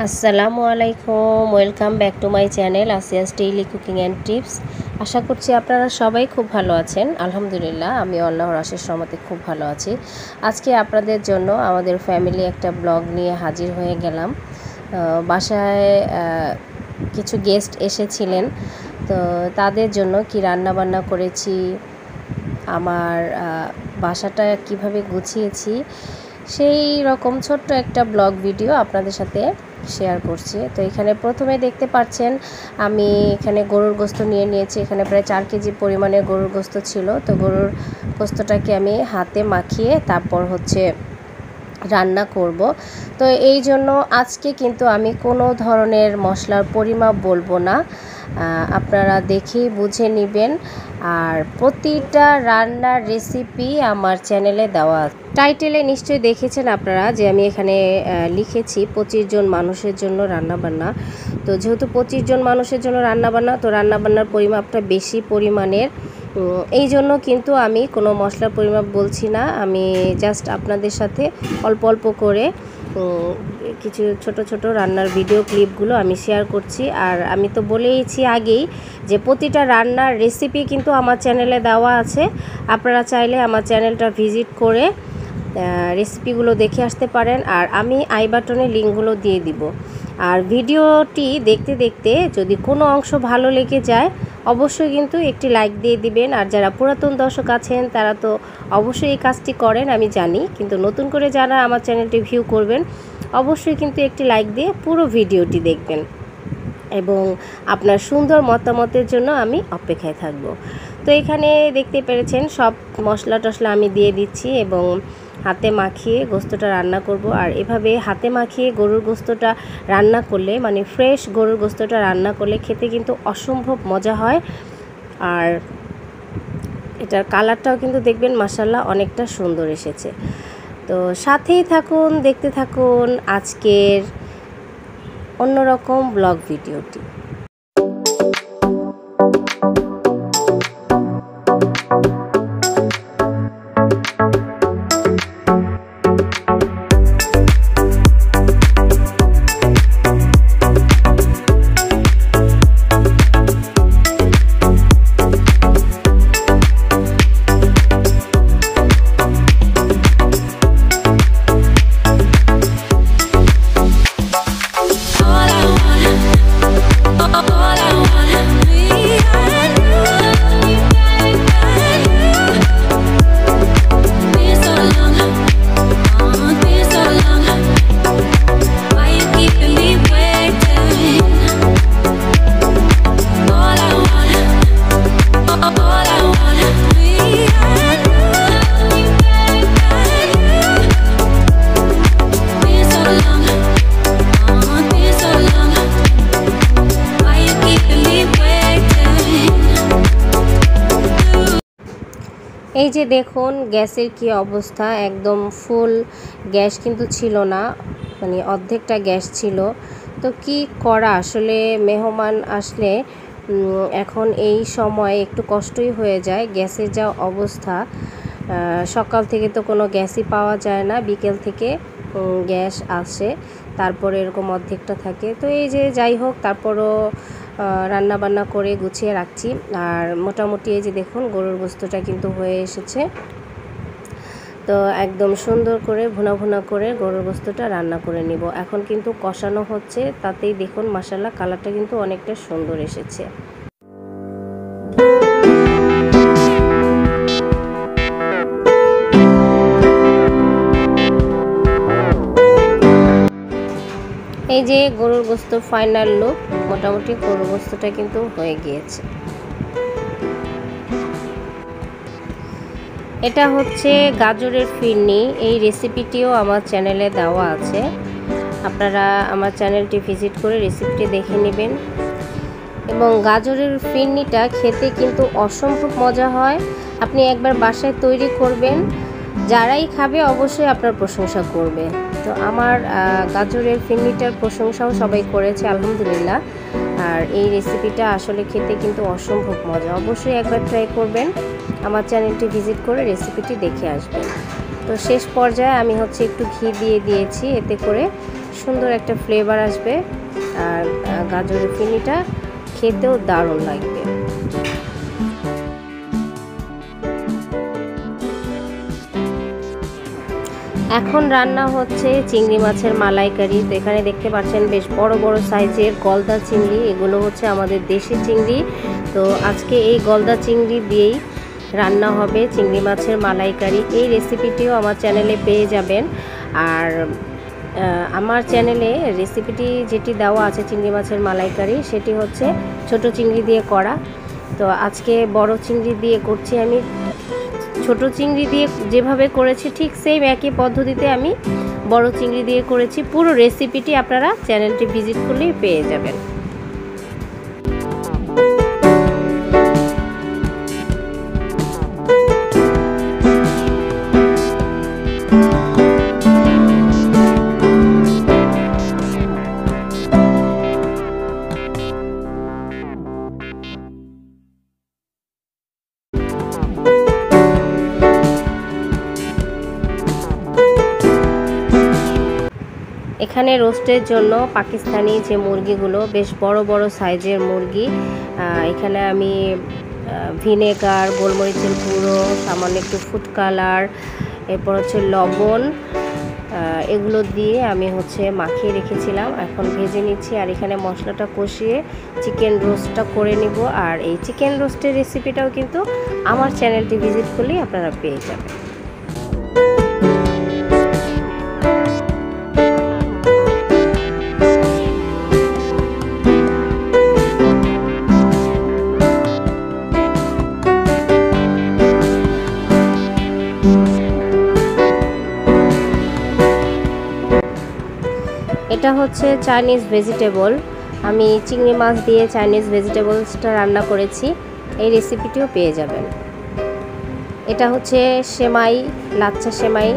আসসালামু আলাইকুম, welcome back to my channel Asiya's daily cooking and tips. আশা করছি আপনারা সবাই খুব ভালো আছেন। আলহামদুলিল্লাহ, আমি আল্লাহর অশেষ রহমতে খুব ভালো আছি। আজকে আপনাদের জন্য আমাদের ফ্যামিলি একটা ব্লগ নিয়ে হাজির হয়ে গেলাম। বাসায় কিছু গেস্ট এসেছিলেন, তো তাদের জন্য কি রান্না বান্না করেছি, আমার বাসাটা কিভাবে গুছিয়েছি, সেই রকম ছোট্ট একটা ব্লগ ভিডিও আপনাদের সাথে শেয়ার করছি। তো এখানে প্রথমে দেখতে পাচ্ছেন আমি এখানে গরুর গোস্ত নিয়ে নিয়েছি। এখানে প্রায় 4 কেজি পরিমাণের গরুর গোস্ত ছিল। তো গরুর গোস্তটাকে আমি হাতে মাখিয়ে তারপর রান্না করব। তো এই জন্য আজকে কিন্তু আমি কোনো ধরনের মশলার পরিমাপ বলবো না, আপনারা দেখে বুঝে নেবেন। আর প্রতিটা রান্নার রেসিপি আমার চ্যানেলে দেওয়া আছে। টাইটেলে নিশ্চয়ই দেখেছেন আপনারা যে আমি এখানে লিখেছি 25 জন মানুষের জন্য রান্নাবান্না। তো যেহেতু 25 জন মানুষের জন্য রান্নাবান্না, তো রান্নাবান্নার পরিমাপটা বেশি পরিমাণের, এই জন্য কিন্তু আমি কোনো মশলার পরিমাপ বলছি না। আমি জাস্ট আপনাদের সাথে অল্প অল্প করে কিছু ছোট ছোট রান্নার ভিডিও ক্লিপগুলো আমি শেয়ার করছি। আর আমি তো বলেইছি আগেই যে প্রতিটা রান্নার রেসিপি কিন্তু আমার চ্যানেলে দেওয়া আছে। আপনারা চাইলে আমার চ্যানেলটা ভিজিট করে রেসিপিগুলো দেখে আসতে পারেন। আর আমি আই বাটনে লিঙ্কগুলো দিয়ে দিব। আর ভিডিওটি দেখতে দেখতে যদি কোনো অংশ ভালো লেগে যায় অবশ্যই কিন্তু একটি লাইক দিয়ে দিবেন। আর যারা পুরাতন দর্শক আছেন তারা তো অবশ্যই এই কাজটি করেন আমি জানি, কিন্তু নতুন করে যারা আমার চ্যানেলটি ভিউ করবেন অবশ্যই কিন্তু একটি লাইক দিয়ে পুরো ভিডিওটি দেখবেন এবং আপনার সুন্দর মতামতের জন্য আমি অপেক্ষায় থাকব। তো এখানে দেখতে পেরেছেন সব মশলা টশলা আমি দিয়ে দিচ্ছি এবং হাতে মাখিয়ে গোস্তটা রান্না করব। আর এভাবে হাতে মাখিয়ে গরুর গোস্তটা রান্না করলে, মানে ফ্রেশ গরুর গোস্তটা রান্না করলে খেতে কিন্তু অসম্ভব মজা হয়। আর এটার কালারটাও কিন্তু দেখবেন মাশাআল্লাহ অনেকটা সুন্দর এসেছে। তো সাথেই থাকুন, দেখতে থাকুন আজকের অন্যরকম ব্লগ ভিডিওটি। এই যে দেখুন গ্যাসের কি অবস্থা, একদম ফুল গ্যাস কিন্তু ছিল না, মানে অর্ধেকটা গ্যাস ছিল। তো কি করা, আসলে মেহমান আসলে এখন এই সময় একটু কষ্টই হয়ে যায়। গ্যাসের যা অবস্থা, সকাল থেকে তো কোনো গ্যাসই পাওয়া যায় না, বিকেল থেকে গ্যাস আসে, তারপরে এরকম অর্ধেকটা থাকে। তো এই যে যাই হোক, তারপরও রান্না বান্না করে গুছিয়ে রাখছি। আর মোটামুটি এই যে দেখুন গরুর গোস্তটা কিন্তু হয়ে এসেছে। তো একদম সুন্দর করে ভুনা ভুনা করে গরুর গোস্তটা রান্না করে নিব। এখন কিন্তু কষানো হচ্ছে, তাতেই দেখুন মাশাআল্লাহ কালারটা কিন্তু অনেকটা সুন্দর এসেছে। এই যে গরুর গোস্ত ফাইনাল লুক, মোটামুটি গরুর গোস্তটা কিন্তু হয়ে গিয়েছে। এটা হচ্ছে গাজরের ফিরনি, এই রেসিপিটিও আমার চ্যানেলে দেওয়া আছে। আপনারা আমার চ্যানেলটি ভিজিট করে রেসিপিটি দেখে নেবেন। এবং গাজরের ফিরনিটা খেতে কিন্তু অসম্ভব মজা হয়। আপনি একবার বাসায় তৈরি করবেন, যারাই খাবে অবশ্যই আপনার প্রশংসা করবে। তো আমার গাজরের ফিরনিটার প্রশংসাও সবাই করেছে আলহামদুলিল্লাহ। আর এই রেসিপিটা আসলে খেতে কিন্তু অসম্ভব মজা, অবশ্যই একবার ট্রাই করবেন। আমার চ্যানেলটি ভিজিট করে রেসিপিটি দেখে আসবেন। তো শেষ পর্যায়ে আমি একটু ঘি দিয়ে দিয়েছি, এতে করে সুন্দর একটা ফ্লেভার আসবে আর গাজরের ফিনিটা খেতেও দারুণ লাগবে। এখন রান্না হচ্ছে চিংড়ি মাছের মালাইকারি। তো এখানে দেখতে পাচ্ছেন বেশ বড় বড় সাইজের গলদা চিংড়ি, এগুলো হচ্ছে আমাদের দেশি চিংড়ি। তো আজকে এই গলদা চিংড়ি দিয়েই রান্না হবে চিংড়ি মাছের মালাইকারি। এই রেসিপিটিও আমার চ্যানেলে পেয়ে যাবেন। আর আমার চ্যানেলে রেসিপিটি যেটি দেওয়া আছে চিংড়ি মাছের মালাইকারি, সেটি হচ্ছে ছোট চিংড়ি দিয়ে করা। তো আজকে বড় চিংড়ি দিয়ে করছি আমি। ছোট চিংড়ি দিয়ে যেভাবে করেছি ঠিক সেম একই পদ্ধতিতে আমি বড় চিংড়ি দিয়ে করেছি। পুরো রেসিপিটি আপনারা চ্যানেলটি ভিজিট করলেই পেয়ে যাবেন। এখানে রোস্টের জন্য পাকিস্তানি যে মুরগিগুলো, বেশ বড় বড় সাইজের মুরগি, এখানে আমি ভিনেগার, গোলমরিচের গুঁড়ো, সামান্য একটু ফুড কালার, এরপর হচ্ছে লবণ, এগুলো দিয়ে আমি হচ্ছে মাখিয়ে রেখেছিলাম। এখন ভেজে নিচ্ছি আর এখানে মশলাটা কষিয়ে চিকেন রোস্টটা করে নিব। আর এই চিকেন রোস্টের রেসিপিটাও কিন্তু আমার চ্যানেলটি ভিজিট করলেই আপনারা পেয়ে যাবেন। এটা হচ্ছে চাইনিজ ভেজিটেবল। আমি চিংড়ি মাছ দিয়ে চাইনিজ ভেজিটেবলসটা রান্না করেছি, এই রেসিপিটিও পেয়ে যাবেন। এটা হচ্ছে সেমাই, লাচ্ছা সেমাই।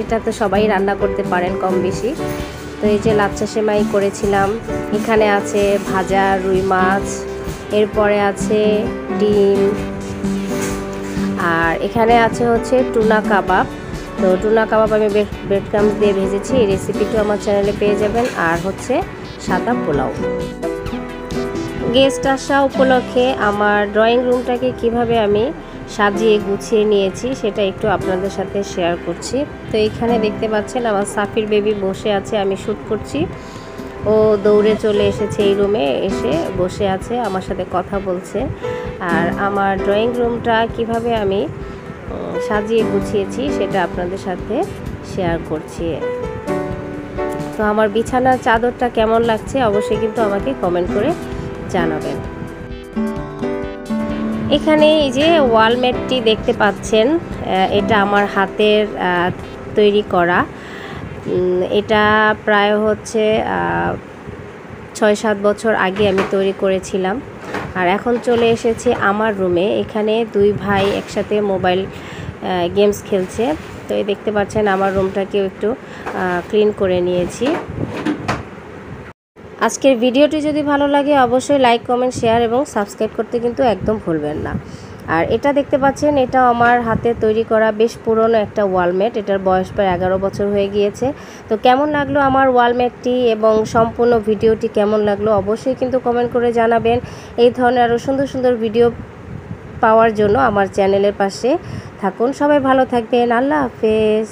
এটা তো সবাই রান্না করতে পারেন কম বেশি। তো এই যে লাচ্ছা সেমাই করেছিলাম। এখানে আছে ভাজা রুই মাছ, এরপরে আছে ডিম, আর এখানে আছে হচ্ছে টুনা কাবাব। তো টুনা কাবাব আমি ব্রেড ক্রাম্বস দিয়ে ভেজেছি, এই রেসিপিটিও আমার চ্যানেলে পেয়ে যাবেন। আর হচ্ছে সাদা পোলাও। গেস্ট আসা উপলক্ষে আমার ড্রয়িং রুমটাকে কিভাবে আমি সাজিয়ে গুছিয়ে নিয়েছি সেটা একটু আপনাদের সাথে শেয়ার করছি। তো এখানে দেখতে পাচ্ছেন আমার সাফির বেবি বসে আছে, আমি শ্যুট করছি। ও দৌড়ে চলে এসেছে এই রুমে, এসে বসে আছে আমার সাথে কথা বলছে। আর আমার ড্রয়িং রুমটা কিভাবে আমি সাজিয়ে গুছিয়েছি সেটা আপনাদের সাথে শেয়ার করছি। তো আমার বিছানার চাদরটা কেমন লাগছে অবশ্যই কিন্তু আমাকে কমেন্ট করে জানাবেন। এখানে এই যে ওয়ালমেটটি দেখতে পাচ্ছেন, এটা আমার হাতের তৈরি করা। এটা প্রায় হচ্ছে 6-7 বছর আগে আমি তৈরি করেছিলাম। আর এখন চলে এসেছি আমার রুমে। এখানে দুই ভাই একসাথে মোবাইল গেমস খেলছে। তো এই দেখতে পাচ্ছেন আমার রুমটাকেও একটু ক্লিন করে নিয়েছি। আজকের ভিডিওটি যদি ভালো লাগে অবশ্যই লাইক, কমেন্ট, শেয়ার এবং সাবস্ক্রাইব করতে কিন্তু একদম ভুলবেন না। আর এটা দেখতে পাচ্ছেন, এটা আমার হাতে তৈরি করা বেশ পুরনো একটা ওয়ালমেট। এটার বয়স প্রায় 11 বছর হয়ে গিয়েছে। তো কেমন লাগলো আমার ওয়ালমেটটি এবং সম্পূর্ণ ভিডিওটি কেমন লাগলো অবশ্যই কিন্তু কমেন্ট করে জানাবেন। এই ধরনের আরও সুন্দর সুন্দর ভিডিও পাওয়ার জন্য আমার চ্যানেলের পাশে থাকুন। সবাই ভালো থাকবেন। আল্লাহ হাফেজ।